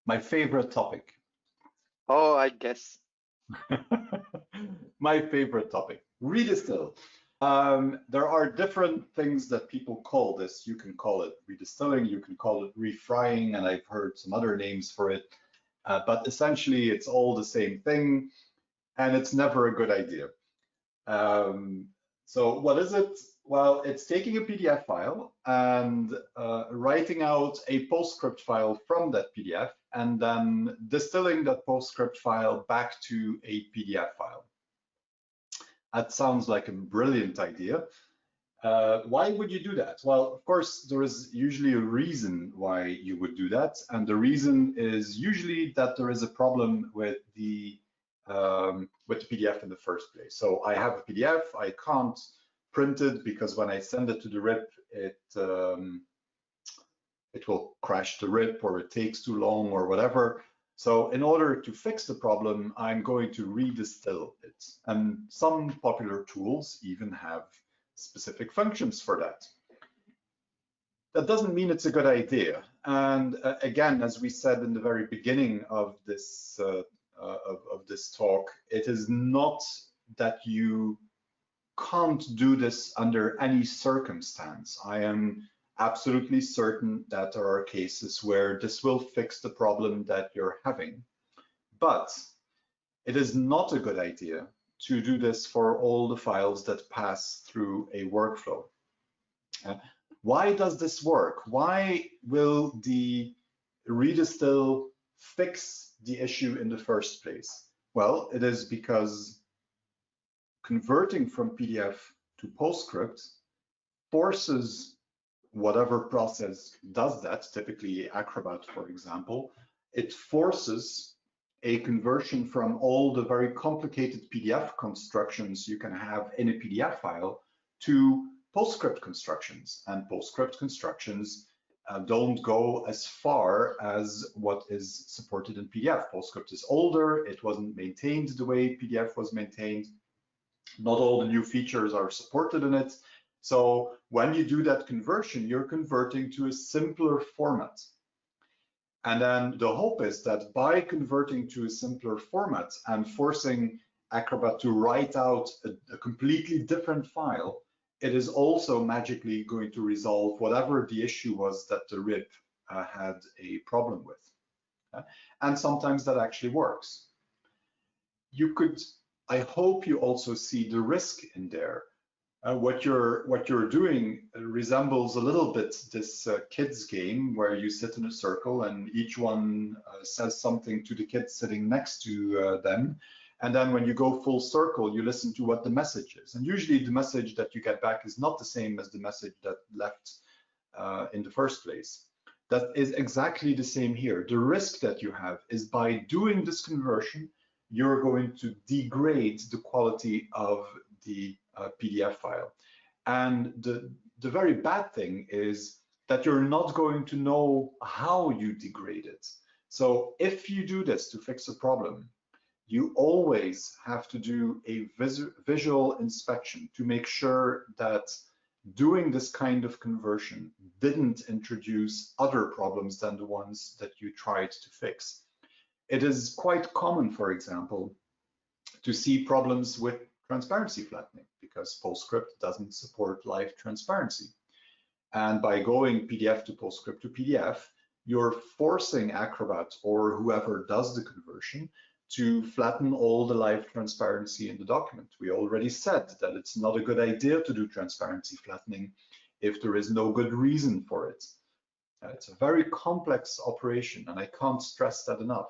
My favorite topic. Oh, I guess. My favorite topic, Redistill. There are different things that people call this. You can call it redistilling, you can call it refrying, and I've heard some other names for it. But essentially, it's all the same thing, and it's never a good idea. Um, so what is it? Well, it's taking a PDF file and writing out a PostScript file from that PDF and then distilling that PostScript file back to a PDF file. That sounds like a brilliant idea. Why would you do that? Well, of course, there is usually a reason why you would do that. And the reason is usually that there is a problem with the PDF in the first place. So I have a PDF, I can't print it because when I send it to the RIP, it will crash the RIP or it takes too long or whatever. So in order to fix the problem, I'm going to redistill it. And some popular tools even have specific functions for that. That doesn't mean it's a good idea. And again, as we said in the very beginning of this talk, it is not that you can't do this under any circumstance. I am absolutely certain that there are cases where this will fix the problem that you're having. But it is not a good idea to do this for all the files that pass through a workflow. Why does this work? Why will the Redistill fix the issue in the first place? Well, it is because converting from PDF to PostScript forces whatever process does that, typically Acrobat, for example, it forces a conversion from all the very complicated PDF constructions you can have in a PDF file to PostScript constructions. And PostScript constructions don't go as far as what is supported in PDF. PostScript is older, it wasn't maintained the way PDF was maintained. Not all the new features are supported in it. So when you do that conversion, you're converting to a simpler format. And then the hope is that by converting to a simpler format and forcing Acrobat to write out a completely different file, it is also magically going to resolve whatever the issue was that the RIP had a problem with. And sometimes that actually works. You could, I hope you also see the risk in there. What you're doing resembles a little bit this kids game where you sit in a circle and each one says something to the kid sitting next to them. And then when you go full circle, you listen to what the message is. And usually the message that you get back is not the same as the message that left in the first place. That is exactly the same here. The risk that you have is by doing this conversion, you're going to degrade the quality of the PDF file. And the very bad thing is that you're not going to know how you degrade it. So if you do this to fix a problem, you always have to do a visual inspection to make sure that doing this kind of conversion didn't introduce other problems than the ones that you tried to fix. It is quite common, for example, to see problems with transparency flattening because PostScript doesn't support live transparency. And by going PDF to PostScript to PDF, you're forcing Acrobat or whoever does the conversion to flatten all the live transparency in the document. We already said that it's not a good idea to do transparency flattening if there is no good reason for it. It's a very complex operation, and I can't stress that enough.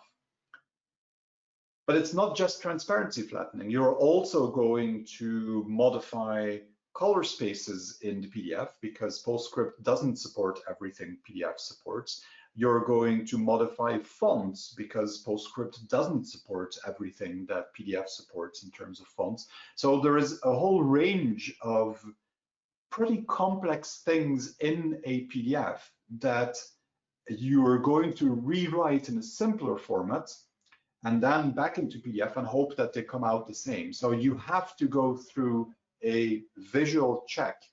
But it's not just transparency flattening. You're also going to modify color spaces in the PDF because PostScript doesn't support everything PDF supports. You're going to modify fonts because PostScript doesn't support everything that PDF supports in terms of fonts. So there is a whole range of pretty complex things in a PDF that you are going to rewrite in a simpler format and then back into PDF and hope that they come out the same. So you have to go through a visual check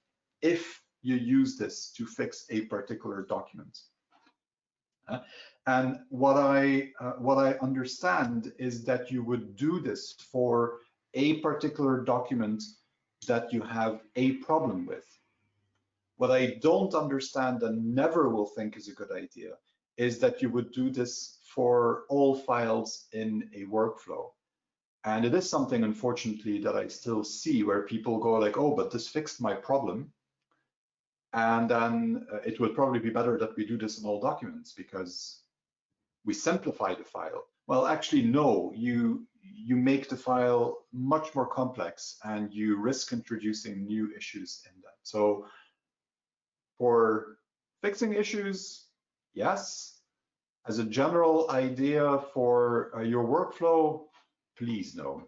if you use this to fix a particular document. And what I understand is that you would do this for a particular document that you have a problem with. What I don't understand and never will think is a good idea is that you would do this for all files in a workflow. And it is something, unfortunately, that I still see where people go like, oh, but this fixed my problem. And then it would probably be better that we do this in all documents because we simplify the file. Well, actually, no, you make the file much more complex and you risk introducing new issues in that. So for fixing issues, yes. As a general idea for your workflow, please no.